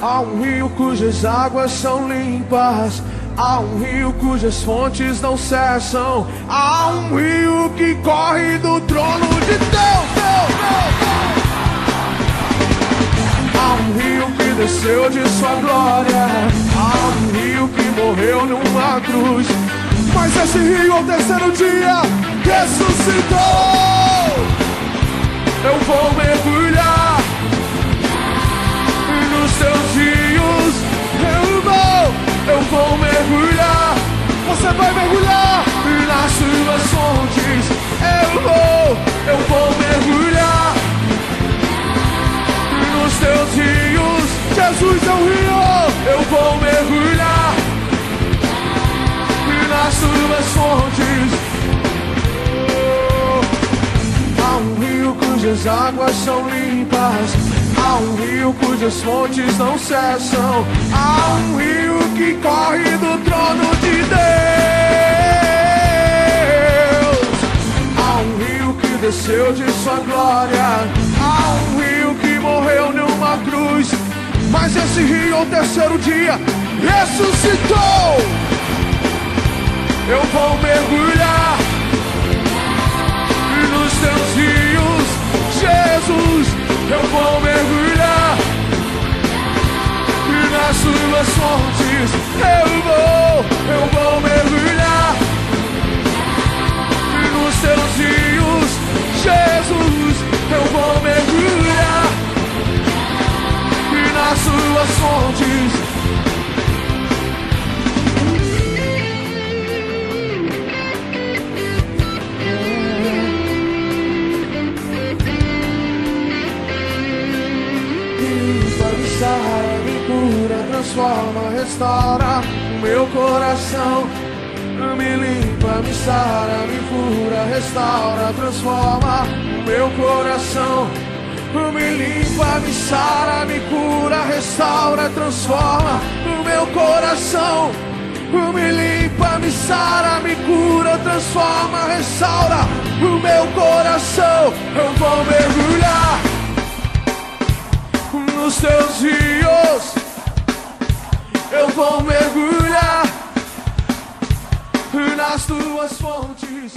Há um rio cujas águas são limpas, há um rio cujas fontes não cessam, há um rio que corre do trono de Deus. Há um rio que desceu de sua glória, há um rio que morreu numa cruz, mas esse rio ao terceiro dia ressuscitou. Eu vou mergulhar nos teus rios, eu vou mergulhar. Você vai mergulhar nas suas fontes. Eu vou mergulhar nos teus rios. Jesus é o rio. Eu vou mergulhar nas suas fontes. Há um rio cujas águas são limpas, há um rio cujas fontes não cessam, há um rio que corre do trono de Deus. Há um rio que desceu de sua glória, há um rio que morreu numa cruz, mas esse rio ao terceiro dia ressuscitou. Eu vou mergulhar nos teus rios, Jesus. Eu vou mergulhar nas suas fontes. Eu vou mergulhar nos teus rios, Jesus. Eu vou mergulhar nas suas fontes. Me cura, transforma, restaura o meu coração. Me limpa, me sara, me cura, restaura, transforma o meu coração. Me limpa, me sara, me cura, restaura, transforma o meu coração. Me limpa, me sara, me cura, transforma, restaura o meu coração. Eu vou mergulhar nos teus rios, eu vou mergulhar nas tuas fontes.